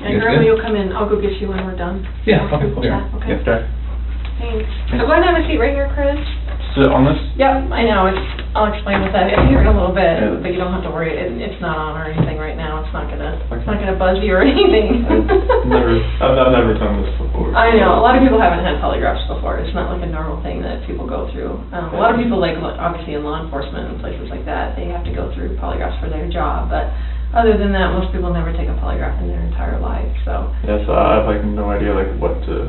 And Grandma, you'll come in. I'll go get you when we're done. Yeah, okay. Yeah, okay. Okay. Thanks. So go ahead and have a seat right here, Chris. Sit on this? Yep, I know. I'll explain what that is here in a little bit, but you don't have to worry. It's not on or anything right now. It's not gonna buzz you or anything. I've never done this before. I know. A lot of people haven't had polygraphs before. It's not like a normal thing that people go through. A lot of people, like obviously in law enforcement and places like that, they have to go through polygraphs for their job. But other than that, most people never take a polygraph in their entire life. So. Yeah, so I have no idea what to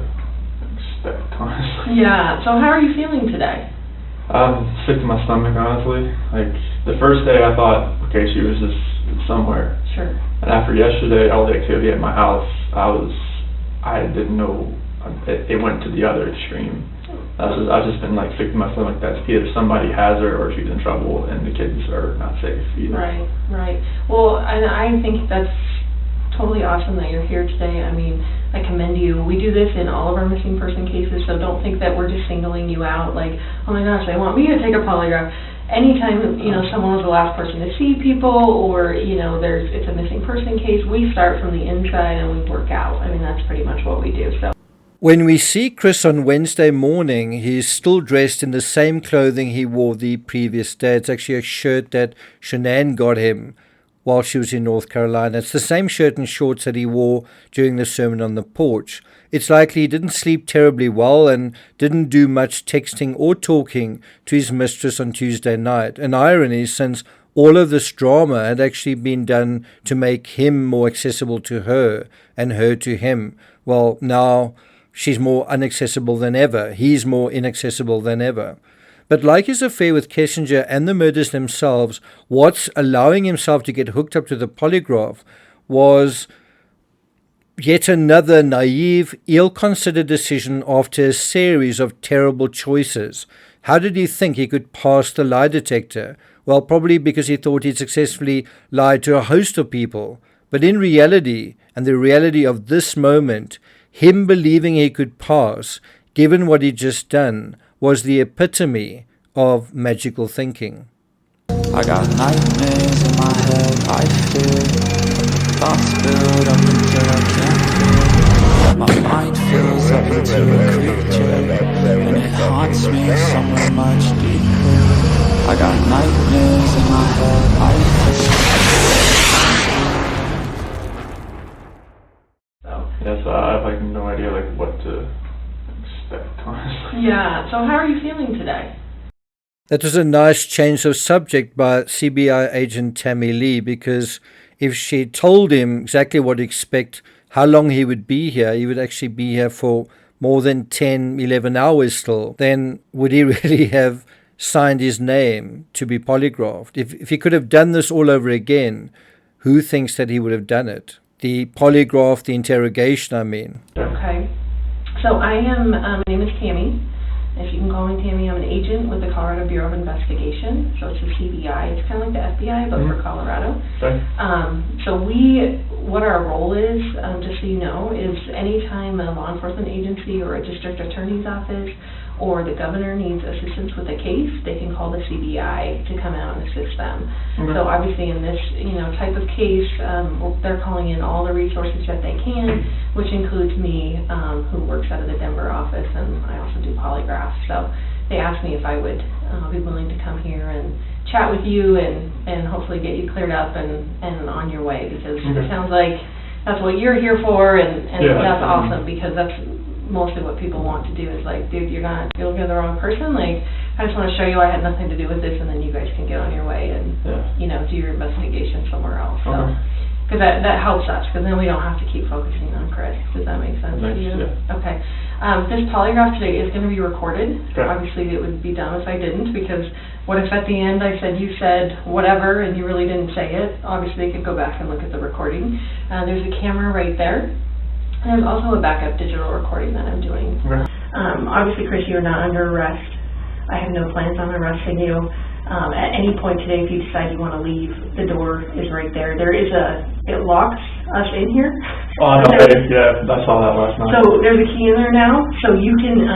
expect, honestly. Yeah. So how are you feeling today? I'm sick to my stomach, honestly. The first day I thought, okay, she was just somewhere. Sure. And after yesterday, all the activity at my house, I didn't know, it went to the other extreme. I've just been sick to my stomach that either somebody has her or she's in trouble and the kids are not safe either. Right. Well, and I think that's totally awesome that you're here today. I mean, I commend you. We do this in all of our missing person cases, so don't think that we're just singling you out like, oh my gosh, they want me to take a polygraph. Anytime, someone was the last person to see people or, it's a missing person case, we start from the inside and we work out. I mean, that's pretty much what we do. So. When we see Chris on Wednesday morning, he's still dressed in the same clothing he wore the previous day. It's actually a shirt that Shanann got him while she was in North Carolina. It's the same shirt and shorts that he wore during the sermon on the porch. It's likely he didn't sleep terribly well and didn't do much texting or talking to his mistress on Tuesday night. An irony, since all of this drama had actually been done to make him more accessible to her and her to him. Well, now she's more inaccessible than ever. He's more inaccessible than ever. But like his affair with Kessinger and the murders themselves, what's allowing himself to get hooked up to the polygraph was yet another naive, ill-considered decision after a series of terrible choices. How did he think he could pass the lie detector? Well, probably because he thought he'd successfully lied to a host of people. But in reality, and the reality of this moment, him believing he could pass, given what he'd just done, was the epitome of magical thinking. I got nightmares in my head, I fear thoughts build up until I can't feel. My mind fills up into a creature, and it haunts me somewhere much deeper. I got nightmares in my head, I fear. Yes, I have no idea what to expect, honestly. Yeah, so how are you feeling today? That was a nice change of subject by CBI agent Tammy Lee, because if she told him exactly what to expect, how long he would be here, he would actually be here for more than 10, 11 hours still, then would he really have signed his name to be polygraphed? If he could have done this all over again, who thinks that he would have done it? The polygraph, the interrogation, I mean. Okay. So I am, my name is Tammy. If you can call me Tammy, I'm an agent with the Colorado Bureau of Investigation. So it's a CBI. It's kind of like the FBI, but for Colorado. Okay. So what our role is, just so you know, is anytime a law enforcement agency or a district attorney's office or the governor needs assistance with a case, they can call the CBI to come out and assist them. Okay. So obviously in this type of case, they're calling in all the resources that they can, which includes me, who works out of the Denver office, and I also do polygraphs. So they asked me if I would be willing to come here and chat with you and hopefully get you cleared up and on your way, because it sounds like that's what you're here for, and that's awesome, because that's mostly what people want to do is dude, you're the wrong person. I just want to show you I had nothing to do with this, and then you guys can get on your way and do your investigation somewhere else. So, because that helps us, because then we don't have to keep focusing on Chris. Does that make sense to you? Yeah. Okay. This polygraph today is going to be recorded. Okay. Obviously, it would be dumb if I didn't, because what if at the end I said you said whatever and you really didn't say it? Obviously, they could go back and look at the recording. There's a camera right there. And there's also a backup digital recording that I'm doing. Okay. Obviously, Chris, you're not under arrest. I have no plans on arresting you. At any point today, if you decide you want to leave, the door is right there. It locks us in here. Oh, okay. Yeah, I saw that last night. So there's a key in there now, so you can,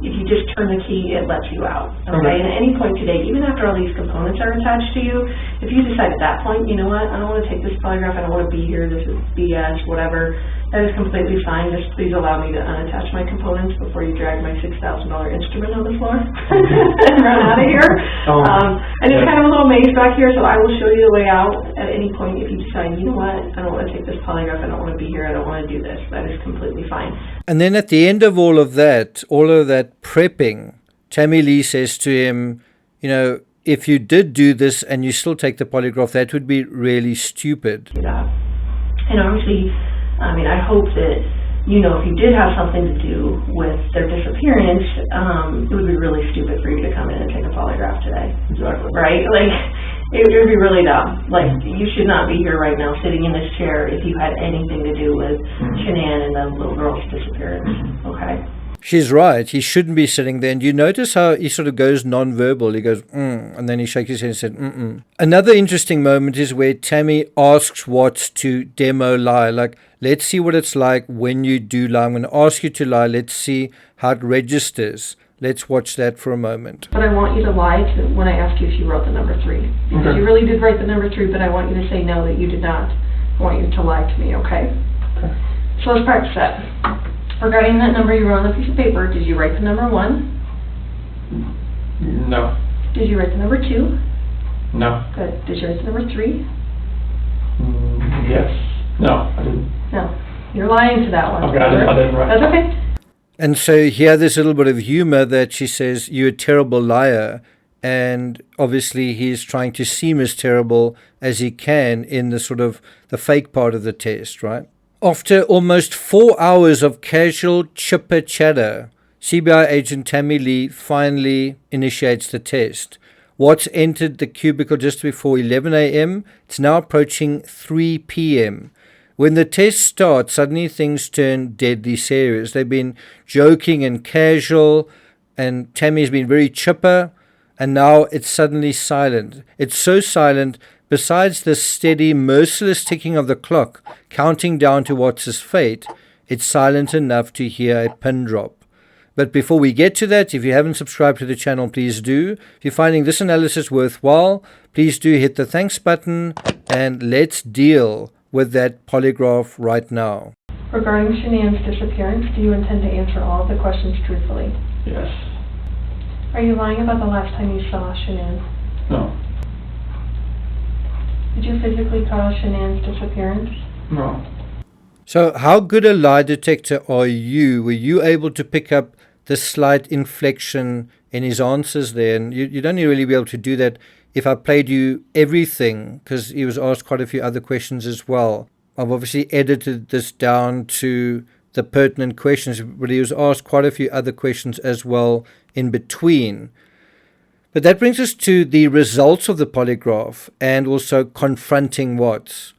if you just turn the key, it lets you out, okay? And at any point today, even after all these components are attached to you, if you decide at that point, you know what, I don't want to take this polygraph, I don't want to be here, this is BS, whatever, that is completely fine. Just please allow me to unattach my components before you drag my $6,000 instrument on the floor and run out of here. And it's kind of a little maze back here, so I will show you the way out at any point if you decide, you know what, I don't want to take this polygraph, I don't want to be here, I don't want to do this. That is completely fine. And then at the end of all of that prepping, Tammy Lee says to him, you know, if you did do this and you still take the polygraph, that would be really stupid. Yeah. And obviously, I mean, I hope that, you know, if you did have something to do with their disappearance, it would be really stupid for you to come in and take a polygraph today. Exactly. Right? Like, it would be really dumb. Like, you should not be here right now sitting in this chair if you had anything to do with Shanann and the little girl's disappearance. Okay? She's right. He shouldn't be sitting there. And you notice how he sort of goes non-verbal. He goes, and then he shakes his head and said, Another interesting moment is where Tammy asks Watts to demo lie. Like, let's see what it's like when you do lie. I'm going to ask you to lie. Let's see how it registers. Let's watch that for a moment. But I want you to lie when I ask you if you wrote the number 3. Because you really did write the number 3, but I want you to say no, that you did not. I want you to lie to me, okay? So let's practice that. Regarding that number you wrote on a piece of paper, did you write the number 1? No. Did you write the number 2? No. Good. Did you write the number 3? Yes. No, I didn't. No. You're lying to that one. Okay, I didn't write. That's okay. And so here there's a little bit of humor that she says, you're a terrible liar. And obviously he's trying to seem as terrible as he can in the sort of the fake part of the test, right? After almost 4 hours of casual chipper chatter, CBI agent Tammy Lee finally initiates the test. Watts entered the cubicle just before 11 a.m. It's now approaching 3 p.m. When the test starts, suddenly things turn deadly serious. They've been joking and casual, and Tammy's been very chipper, and now it's suddenly silent. It's so silent, besides the steady, merciless ticking of the clock, counting down to Watts' fate, it's silent enough to hear a pin drop. But before we get to that, if you haven't subscribed to the channel, please do. If you're finding this analysis worthwhile, please do hit the thanks button, and let's deal with that polygraph right now. Regarding Shanann's disappearance, do you intend to answer all of the questions truthfully? Yes. Are you lying about the last time you saw Shanann? No. Did you physically cause Shanann's disappearance? No. So how good a lie detector are you? Were you able to pick up the slight inflection in his answers there? And you'd only really be able to do that if I played you everything, because he was asked quite a few other questions as well. I've obviously edited this down to the pertinent questions, but he was asked quite a few other questions as well in between. But that brings us to the results of the polygraph and also confronting Watts.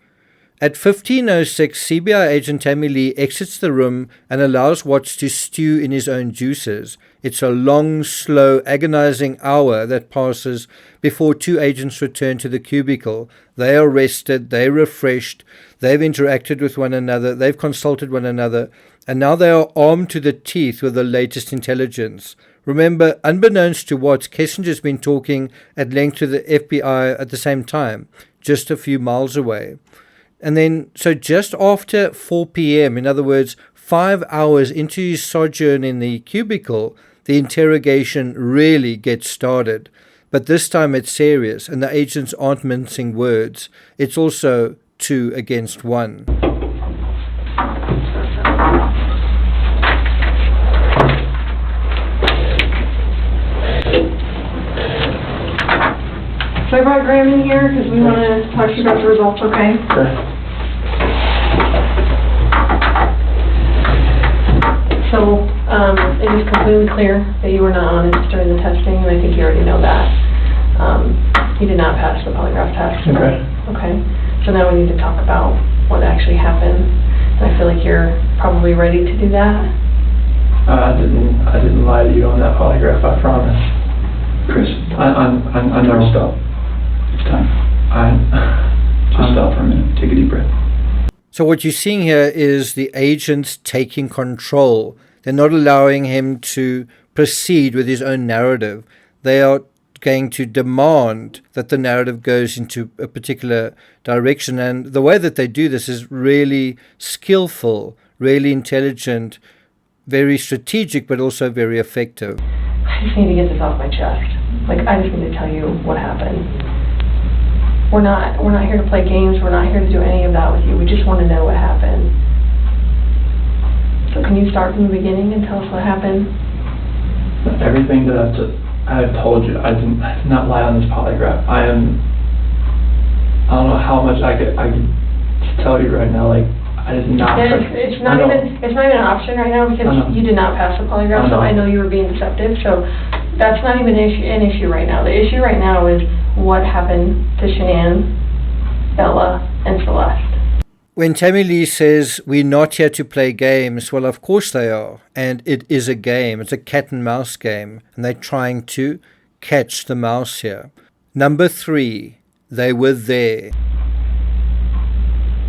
At 15:06, CBI agent Tammy Lee exits the room and allows Watts to stew in his own juices. It's a long, slow, agonizing hour that passes before two agents return to the cubicle. They are rested, they're refreshed, they've interacted with one another, they've consulted one another, and now they are armed to the teeth with the latest intelligence. Remember, unbeknownst to Watts, Kessinger's been talking at length to the FBI at the same time, just a few miles away. And then, so just after 4 p.m., in other words, 5 hours into his sojourn in the cubicle, the interrogation really gets started. But this time it's serious, and the agents aren't mincing words. It's also 2 against 1. So I brought Graham in here because we want to talk to you about the results, okay? Okay. So, it is completely clear that you were not honest during the testing, and I think you already know that. You did not pass the polygraph test. Okay. Okay. So now we need to talk about what actually happened. And I feel like you're probably ready to do that. I didn't lie to you on that polygraph, I promise. Chris, I know. Stop. It's time. Just stop for a minute. Take a deep breath. So what you're seeing here is the agents taking control. They're not allowing him to proceed with his own narrative. They are going to demand that the narrative goes into a particular direction. And the way that they do this is really skillful, really intelligent, very strategic, but also very effective. I just need to get this off my chest. Like, I just need to tell you what happened. We're not here to play games. We're not here to do any of that with you. We just want to know what happened. So can you start from the beginning and tell us what happened? Everything that I have told you, I did not lie on this polygraph. I don't know how much I could tell you right now. Like, I did not. It's not even an option right now because you did not pass the polygraph. So I know you were being deceptive. So that's not even an issue right now. The issue right now is what happened to Shanann, Bella, and Celeste. When Tammy Lee says, we're not here to play games, well, of course they are. And it is a game. It's a cat and mouse game. And they're trying to catch the mouse here. Number 3, they were there.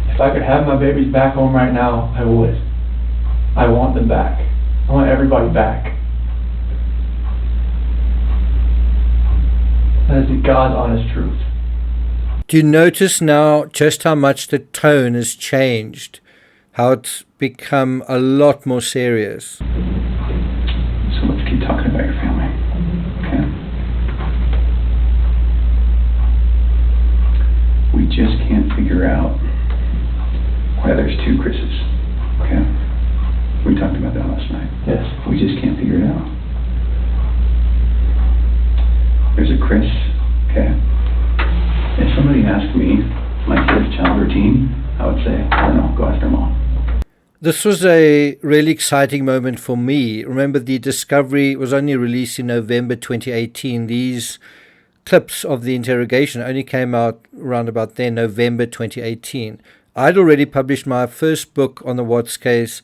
If I could have my babies back home right now, I would. I want them back. I want everybody back. That is the God's honest truth. Do you notice now just how much the tone has changed? How it's become a lot more serious? So let's keep talking about your family, okay? We just can't figure out why there's 2 Chris's, okay? We talked about that last night. Yes. We just can't figure it out. There's a Chris, okay? If somebody asked me my kid's child routine, I would say, I don't know, go after mom. This was a really exciting moment for me. Remember, the discovery was only released in November 2018. These clips of the interrogation only came out around about then, November 2018. I'd already published my first book on the Watts case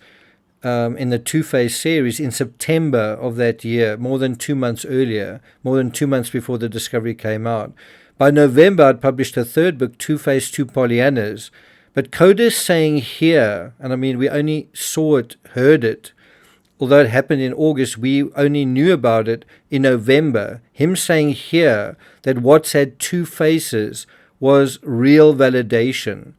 in the Two-Face series in September of that year, more than 2 months earlier, more than 2 months before the discovery came out. By November, I'd published a third book, Two-Face, Two Pollyannas. But Coda's saying here, and I mean, we only saw it, heard it, although it happened in August, we only knew about it in November. Him saying here that Watts had 2 faces was real validation.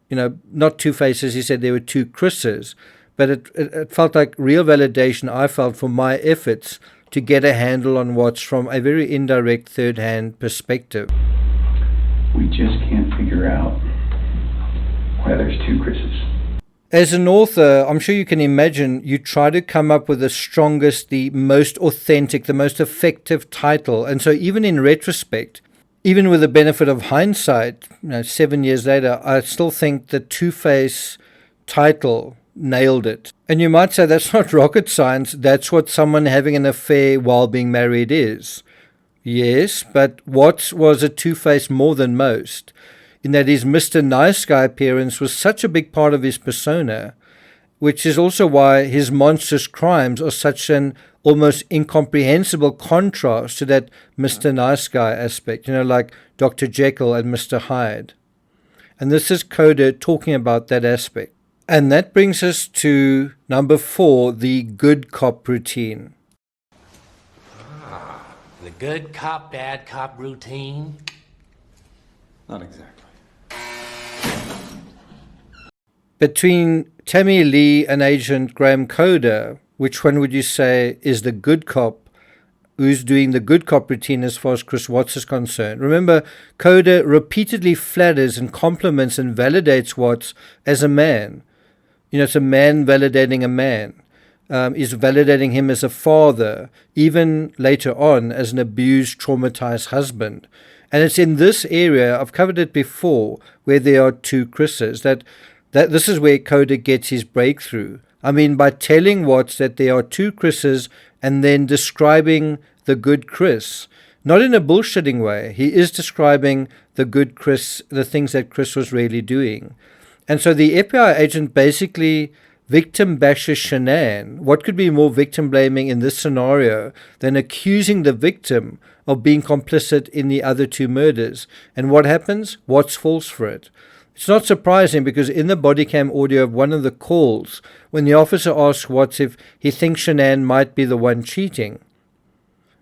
You know, not 2 faces, he said there were 2 Chris's. But it felt like real validation, I felt, for my efforts to get a handle on Watts from a very indirect third-hand perspective. We just can't figure out why there's 2 Chris's. As an author, I'm sure you can imagine, you try to come up with the strongest, the most authentic, the most effective title. And so even in retrospect, even with the benefit of hindsight, 7 years later, I still think the Two-Face title nailed it. And you might say that's not rocket science. That's what someone having an affair while being married is. Yes, but Watts was a Two-Face more than most, in that his Mr. Nice Guy appearance was such a big part of his persona, which is also why his monstrous crimes are such an almost incomprehensible contrast to that Mr. Nice Guy aspect, like Dr. Jekyll and Mr. Hyde. And this is Coda talking about that aspect. And that brings us to number 4, the good cop routine. The good cop, bad cop routine? Not exactly. Between Tammy Lee and Agent Graham Coda, which one would you say is the good cop? Who's doing the good cop routine as far as Chris Watts is concerned? Remember, Coda repeatedly flatters and compliments and validates Watts as a man. It's a man validating a man. Is validating him as a father, even later on as an abused, traumatized husband. And it's in this area, I've covered it before, where there are 2 Chris's, that this is where Coda gets his breakthrough. I mean, by telling Watts that there are 2 Chris's and then describing the good Chris. Not in a bullshitting way. He is describing the good Chris, the things that Chris was really doing. And so the FBI agent basically victim bashes Shanann. What could be more victim blaming in this scenario than accusing the victim of being complicit in the other 2 murders? And what happens? Watts falls for it. It's not surprising because in the body cam audio of one of the calls, when the officer asks Watts if he thinks Shanann might be the one cheating,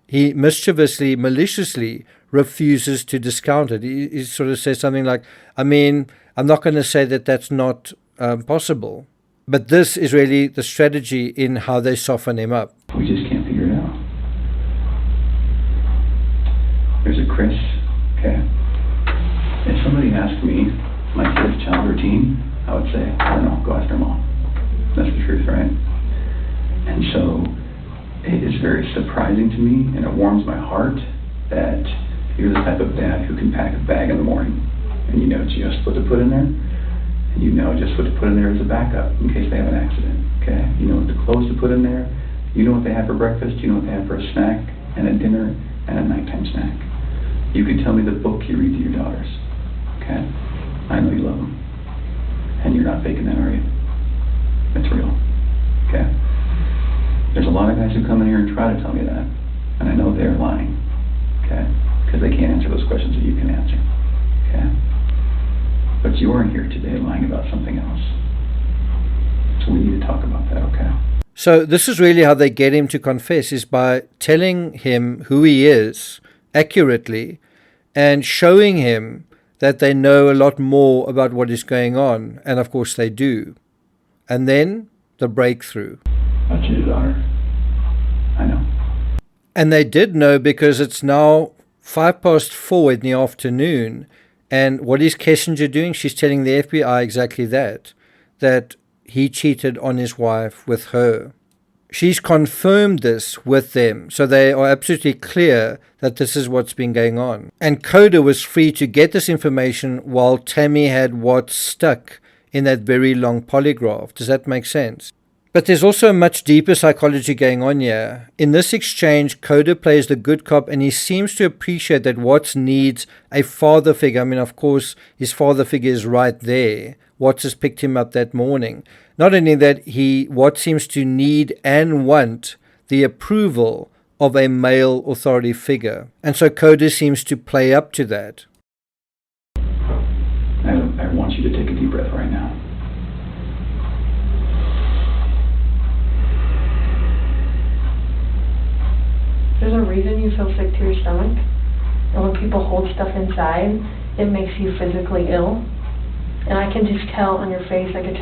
he mischievously, maliciously refuses to discount it. He sort of says something like, I mean, I'm not going to say that that's not possible. But this is really the strategy in how they soften him up. We just can't figure it out. There's a Chris, okay? If somebody asked me my kid's child routine, I would say, I don't know, go ask their mom. That's the truth, right? And so it is very surprising to me, and it warms my heart that you're the type of dad who can pack a bag in the morning, and you know just what to put in there, and you know just what to put in there as a backup in case they have an accident, okay? You know what the clothes to put in there, you know what they have for breakfast, you know what they have for a snack, and a dinner, and a nighttime snack. You can tell me the book you read to your daughters, okay? I know you love them, and you're not faking that, are you? It's real, okay? There's a lot of guys who come in here and try to tell me that, and I know they're lying, okay? Because they can't answer those questions that you can answer, okay? But you are here today lying about something else. So we need to talk about that, okay? So this is really how they get him to confess, is by telling him who he is accurately and showing him that they know a lot more about what is going on. And of course they do. And then the breakthrough. I cheated on her. I know. And they did know because it's now 4:05 in the afternoon. And what is Kessinger doing? She's telling the FBI exactly that he cheated on his wife with her. She's confirmed this with them, so they are absolutely clear that this is what's been going on. And Coda was free to get this information while Tammy had Watts stuck in that very long polygraph. Does that make sense? But there's also a much deeper psychology going on here. In this exchange, Coda plays the good cop, and he seems to appreciate that Watts needs a father figure. I mean, of course, his father figure is right there. Watts has picked him up that morning. Not only that, Watts seems to need and want the approval of a male authority figure. And so Coda seems to play up to that. I want you to take a deep breath right now. There's a reason you feel sick to your stomach. And when people hold stuff inside, it makes you physically ill. And I can just tell on your face, I could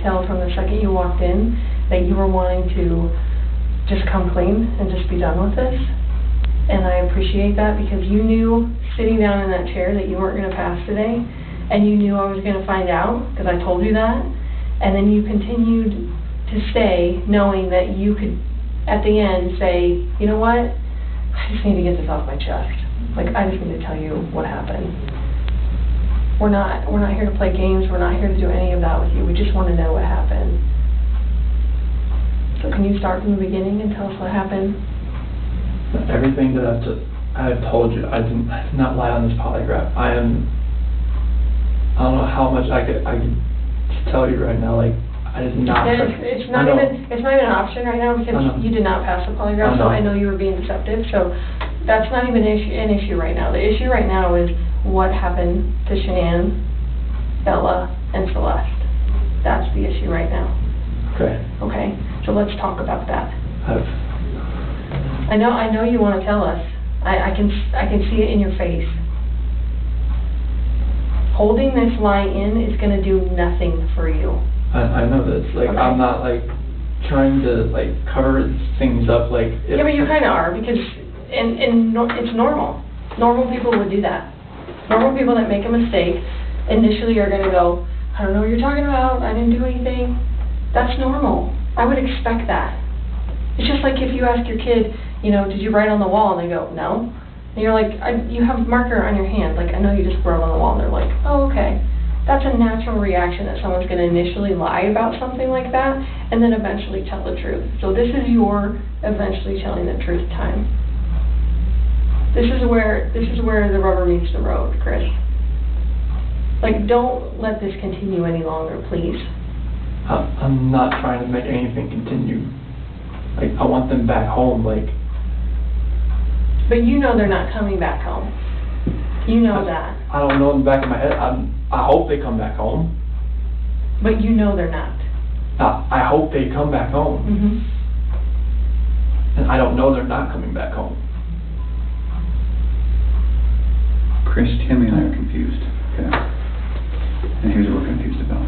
tell from the second you walked in that you were wanting to just come clean and just be done with this. And I appreciate that because you knew sitting down in that chair that you weren't going to pass today, and you knew I was going to find out because I told you that. And then you continued to stay knowing that you could, at the end, say, you know what, I just need to get this off my chest. Like, I just need to tell you what happened. We're not here to play games. We're not here to do any of that with you. We just want to know what happened. So can you start from the beginning and tell us what happened? Everything that I've told you, I did not lie on this polygraph. I don't know how much I could tell you right now. Like, I did not. It's not even an option right now because you did not pass the polygraph. So I know you were being deceptive. So that's not even an issue right now. The issue right now is what happened to Shanann, Bella, and Celeste. That's the issue right now. Okay. Okay. So let's talk about that. I know you want to tell us. I can see it in your face. Holding this lie in is going to do nothing for you. I know this. Like, okay. I'm not like trying to like cover things up. Like. Yeah, but you kind of are because it's normal. Normal people would do that. Normal people that make a mistake initially are going to go, I don't know what you're talking about. I didn't do anything. That's normal. I would expect that. It's just like if you ask your kid, you know, did you write on the wall? And they go, no. And you're like, you have a marker on your hand. Like, I know you just wrote on the wall. And they're like, oh, okay. That's a natural reaction that someone's going to initially lie about something like that and then eventually tell the truth. So this is your eventually telling the truth time. This is where the rubber meets the road, Chris. Like, don't let this continue any longer, please. I'm not trying to make anything continue. Like, I want them back home, like. But you know they're not coming back home. You know that, I don't know in the back of my head. I hope they come back home. but you know they're not. I hope they come back home. Mm-hmm. And I don't know they're not coming back home. Chris, Tammy, and I are confused, okay? And here's what we're confused about.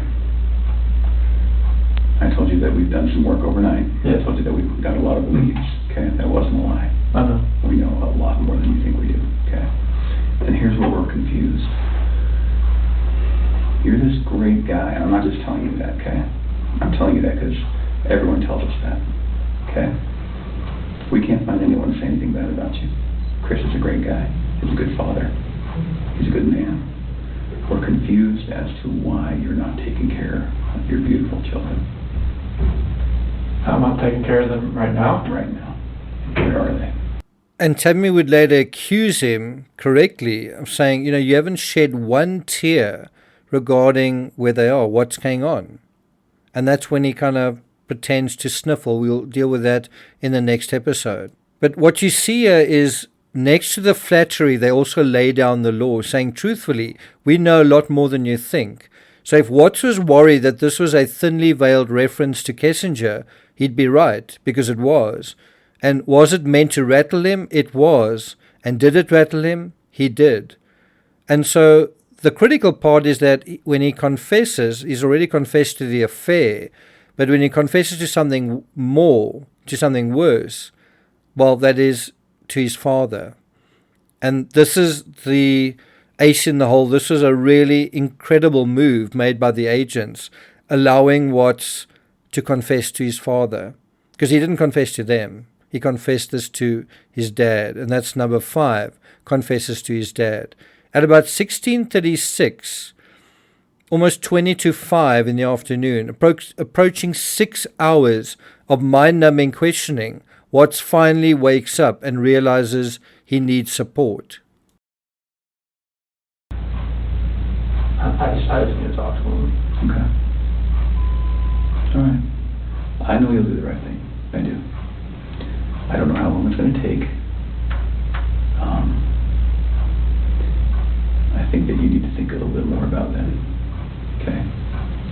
I told you that we've done some work overnight. Yeah. I told you that we've got a lot of leads, okay? That wasn't a lie. I know. We know a lot more than you think we do, okay? And here's where we're confused. You're this great guy, and I'm not just telling you that, okay? I'm telling you that because everyone tells us that, okay? We can't find anyone to say anything bad about you. Chris is a great guy. He's a good father. He's a good man. We're confused as to why you're not taking care of your beautiful children. I'm not taking care of them right now. Right now. Where are they? And Tammy would later accuse him correctly of saying, you know, you haven't shed one tear regarding where they are, what's going on. And that's when he kind of pretends to sniffle. We'll deal with that in the next episode. But what you see here is, next to the flattery, they also lay down the law, saying, truthfully, we know a lot more than you think. So if Watts was worried that this was a thinly veiled reference to Kissinger, he'd be right, because it was. And was it meant to rattle him? It was. And did it rattle him? He did. And so the critical part is that when he confesses, he's already confessed to the affair, but when he confesses to something more, to something worse, well, that is to his father. And this is the ace in the hole. This was a really incredible move made by the agents, allowing Watts to confess to his father. Because he didn't confess to them. He confessed this to his dad. And that's number 5, confesses to his dad. At about 16:36, almost 20 to 5 in the afternoon, approaching 6 hours of mind-numbing questioning, Watts finally wakes up and realizes he needs support. I just need to talk to him. Okay. All right. I know you'll do the right thing. I do. I don't know how long it's going to take. I think that you need to think a little bit more about that. Okay?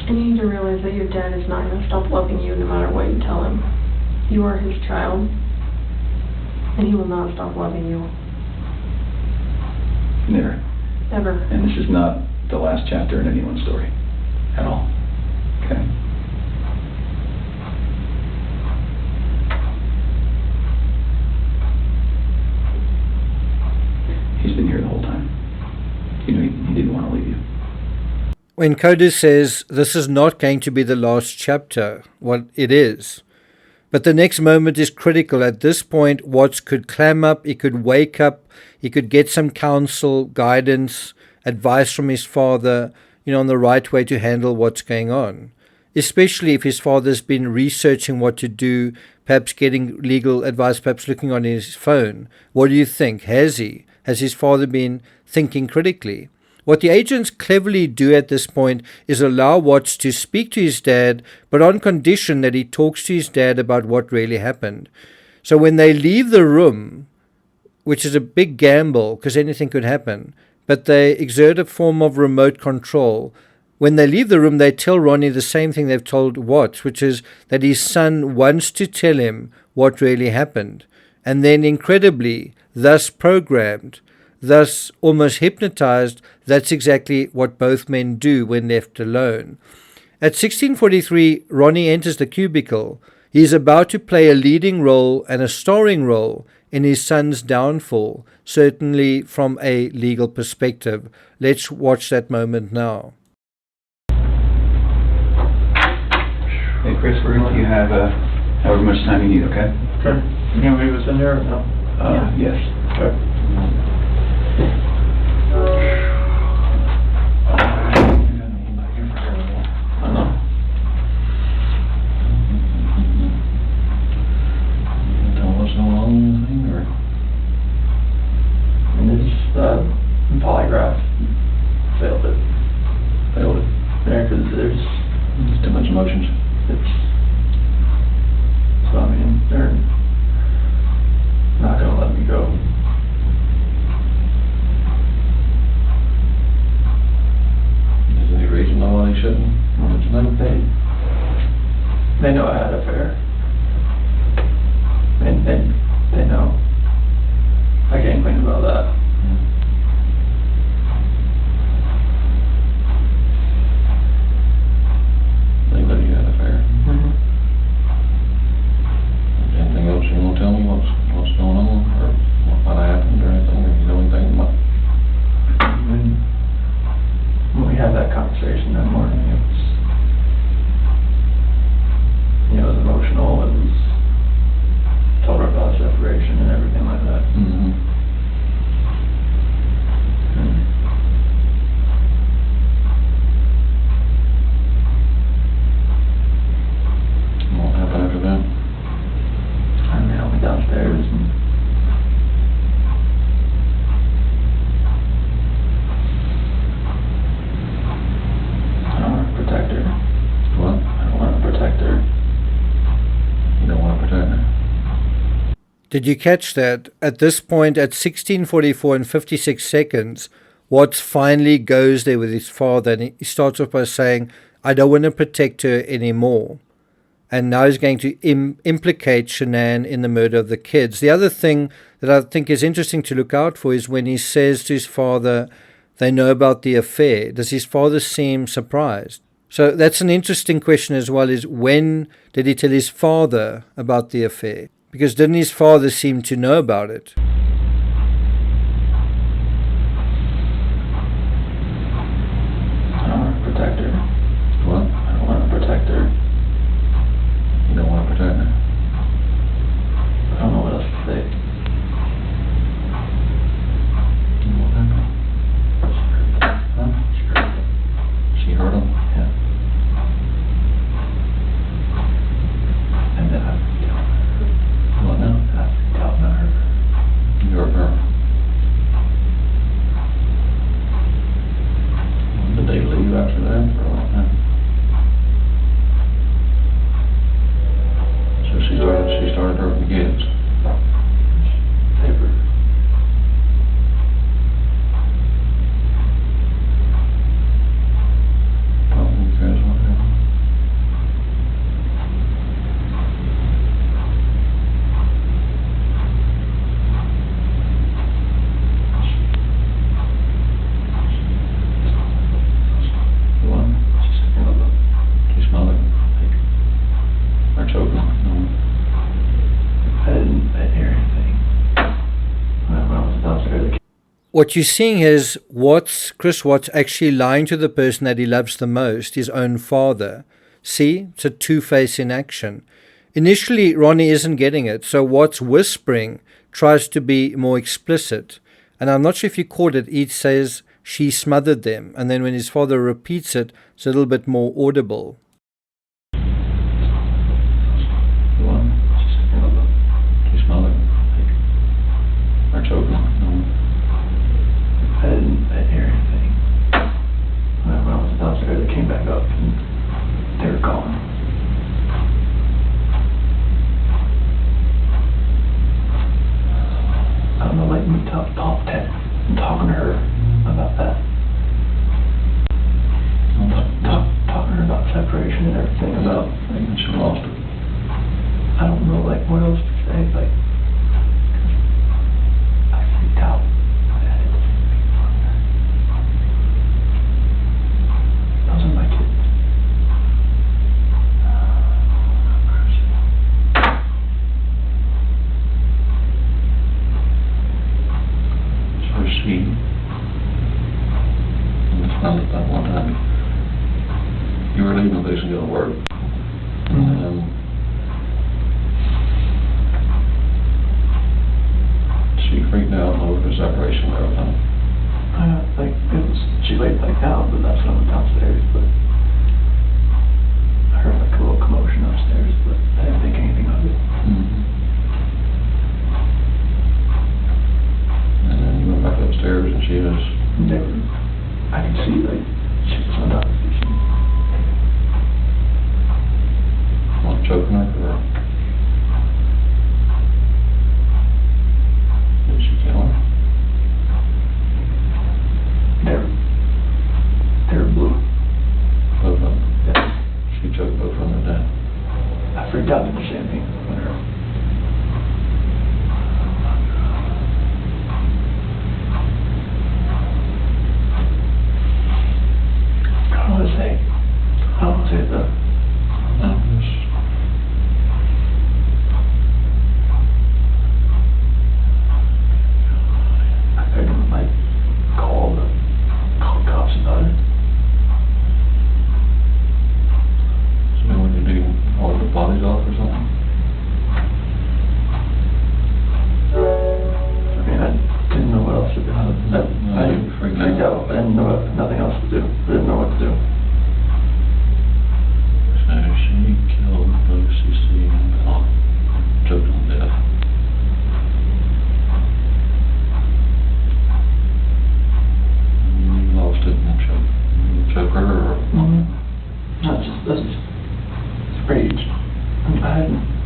And you need to realize that your dad is not going to stop loving you no matter what you tell him. You are his child, and he will not stop loving you. Never. Ever. And this is not the last chapter in anyone's story. At all. Okay? He's been here the whole time. You know, he didn't want to leave you. When Coda says this is not going to be the last chapter, well, it is. But the next moment is critical. At this point, Watts could clam up, he could wake up, he could get some counsel, guidance, advice from his father, on the right way to handle what's going on. Especially if his father's been researching what to do, perhaps getting legal advice, perhaps looking on his phone. What do you think? Has he? Has his father been thinking critically? What the agents cleverly do at this point is allow Watts to speak to his dad, but on condition that he talks to his dad about what really happened. So when they leave the room, which is a big gamble because anything could happen, but they exert a form of remote control. When they leave the room, they tell Ronnie the same thing they've told Watts, which is that his son wants to tell him what really happened. And then incredibly, thus programmed, thus almost hypnotized, that's exactly what both men do when left alone. At 16:43, Ronnie enters the cubicle. He is about to play a leading role and a starring role in his son's downfall, certainly from a legal perspective. Let's watch that moment now. Hey, Chris, we're going to let you have however much time you need, okay? Okay. You gonna leave us in there or no? Yes. Okay. I know. Tell what's going on with the thing, or? It's Polygraph. Failed it. Failed it. Yeah, because there's Too much emotions. So I mean, they're not gonna let me go. They know I had an affair. And they know. I can't complain about that. They know you had an affair. Mm-hmm. Anything else you want to tell me? What's going on, or what happened, or anything? Or you know anything about? When we had that conversation that morning, it was, it was emotional. It was told her about separation and everything like that. Mm-hmm. What happened after that? And they went downstairs and I don't want to protect her. What? I don't want to protect her. You don't want to protect her? Did you catch that? At this point, at 16:44 and 56 seconds, Watts finally goes there with his father, and he starts off by saying, I don't want to protect her anymore. And now he's going to implicate Shanann in the murder of the kids. The other thing that I think is interesting to look out for is when he says to his father, they know about the affair. Does his father seem surprised? So that's an interesting question as well, is when did he tell his father about the affair? Because didn't his father seem to know about it? I don't want to protect her. What? I don't want to protect her. You don't want to protect her? I don't know what else to say. What happened? Huh? She hurt him? Yeah. And then I freaked out. What now? I freaked out and I hurt her. You hurt her? Did they leave after that for a long time? So she started hurting the kids. They were. Probably because what happened? What? She smelled it. Or choking. No. I didn't hear anything. When I was downstairs, What you're seeing is Chris Watts actually lying to the person that he loves the most, his own father. See, it's a two-face in action. Initially, Ronnie isn't getting it, so Watts whispering tries to be more explicit. And I'm not sure if you caught it, he says she smothered them, and then when his father repeats it, it's a little bit more audible. What? She smelled it. Or choking. No. I didn't hear anything. When I was downstairs, I came back up and they were gone. I don't know, like me talking to her about that. Talking to her about separation and everything, about, And she lost it. I don't know, like, what else to say, like, I freaked out. I didn't say anything about that. Those are my kids. So she, and it's not that one time, you were leaving the place and going to work. She freaked out over the separation and everything. Like, she laid back down, but that's when I went downstairs, but I heard like a little commotion upstairs, but I didn't think anything of it. And then you went back upstairs and she was, Never, I could see, like, she was on top of the sheet. what, choking her or? Did she kill her? They were blue. Both of them? Yeah. She choked both of them to death. freaked out at the same thing. I don't want to say it though. No, I couldn't like call cops about it. so when you do all the bodies off or something? I mean, I didn't know what else to do. I freaked freaked out. I didn't know nothing else to do. I didn't know what to do. So she killed Lucy C. and choked on death. You lost it and choke her or? That's just rage. I hadn't.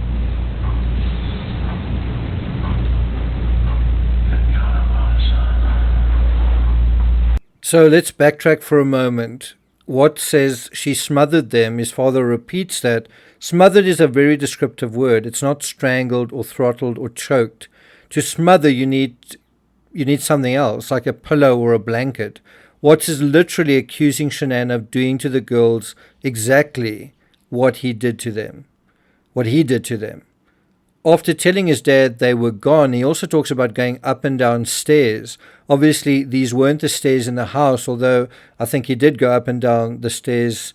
So let's backtrack for a moment. Watt says she smothered them. His father repeats that. Smothered is a very descriptive word. It's not strangled or throttled or choked. To smother, you need something else, like a pillow or a blanket. Watts is literally accusing Shanann of doing to the girls exactly what he did to them. After telling his dad they were gone, he also talks about going up and down stairs. Obviously, these weren't the stairs in the house, although I think he did go up and down the stairs,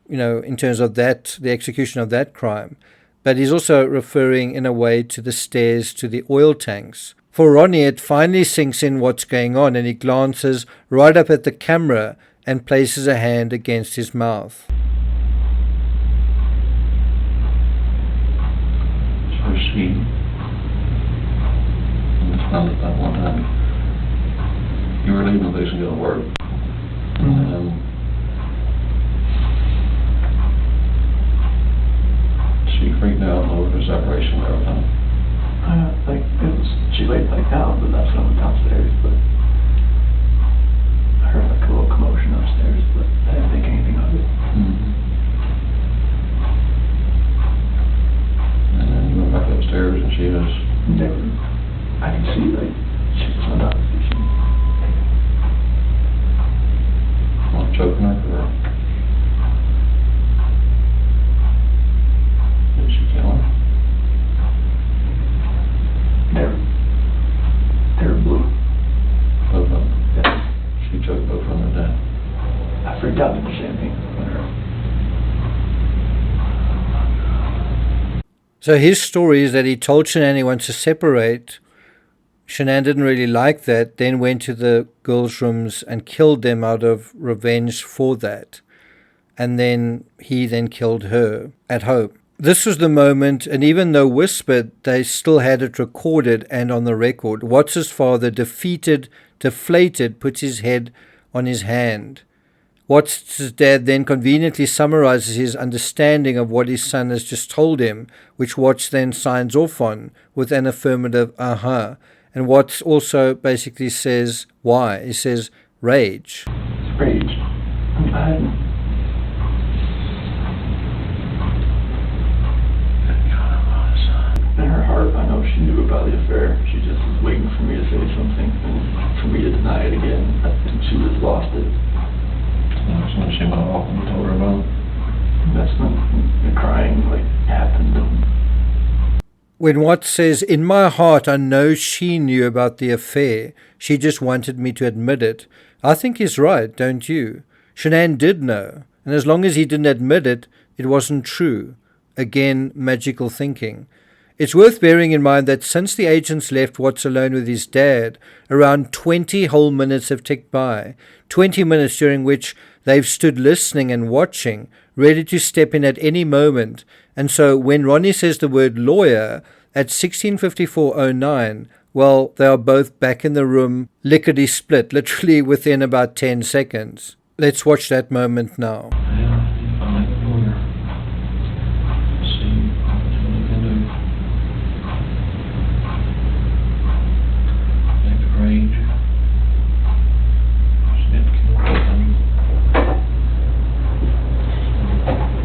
in terms of that, the execution of that crime. But he's also referring in a way to the stairs to the oil tanks. For Ronnie, it finally sinks in what's going on, and he glances right up at the camera and places a hand against his mouth. So she found it that one time. You were leaving the place and go to work. And she freaked out over the separation and everything. She laid down, but that's not downstairs. But I heard a little commotion upstairs, but I didn't think anything of it. And then you went back upstairs and she was... I can see, she was not out. choking her or... Did she kill her? They're blue. Both of them? Yeah. She choked both of them to death. I freaked out at the same thing. So his story is that he told Shanann he wants to separate. Shanann didn't really like that, then went to the girls' rooms and killed them out of revenge for that. And then he killed her at home. This was the moment, and even though whispered, they still had it recorded and on the record. Watts' father, defeated, deflated, puts his head on his hand. Watts' dad then conveniently summarizes his understanding of what his son has just told him, which Watts then signs off on with an affirmative, uh-huh. And Watts also basically says, why? He says, rage. Rage. In her heart, I know she knew about the affair. She just was waiting for me to say something and for me to deny it again. I think she just lost it. That's when she went off and told her about it. That's when the crying happened. When Watts says, in my heart I know she knew about the affair, she just wanted me to admit it, I think he's right, don't you? Shanann did know, and as long as he didn't admit it, it wasn't true. Again, magical thinking. It's worth bearing in mind that since the agents left Watts alone with his dad, around 20 whole minutes have ticked by. 20 minutes during which they've stood listening and watching, ready to step in at any moment. And so when Ronnie says the word lawyer at 16:54:09, well, they are both back in the room, lickety-split, literally within about 10 seconds. Let's watch that moment now.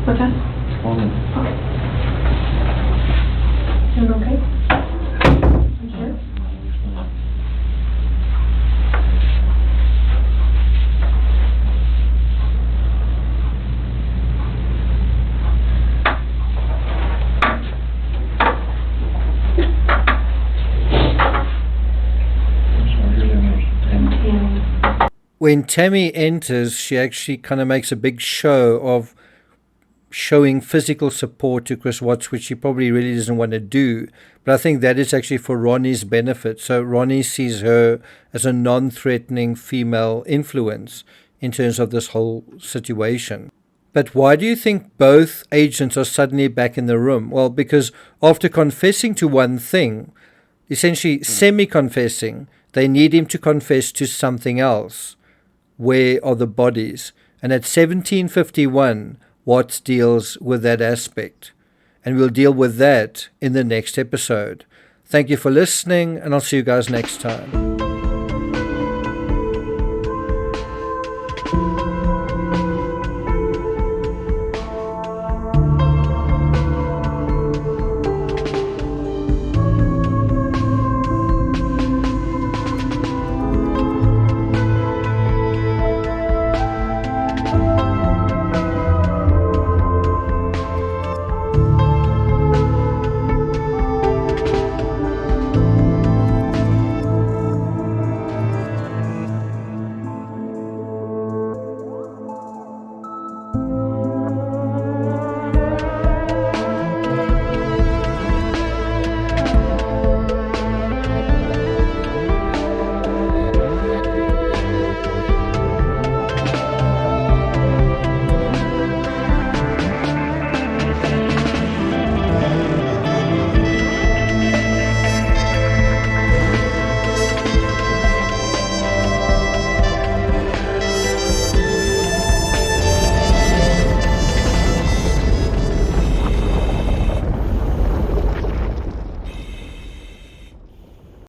What's that? when Tammy enters, she actually kind of makes a big show of showing physical support to Chris Watts, which she probably really doesn't want to do. But I think that is actually for Ronnie's benefit. So Ronnie sees her as a non-threatening female influence in terms of this whole situation. But why do you think both agents are suddenly back in the room? Well, because after confessing to one thing, essentially semi-confessing, they need him to confess to something else. Where are the bodies? And at 1751, Watts deals with that aspect. And we'll deal with that in the next episode. Thank you for listening, and I'll see you guys next time.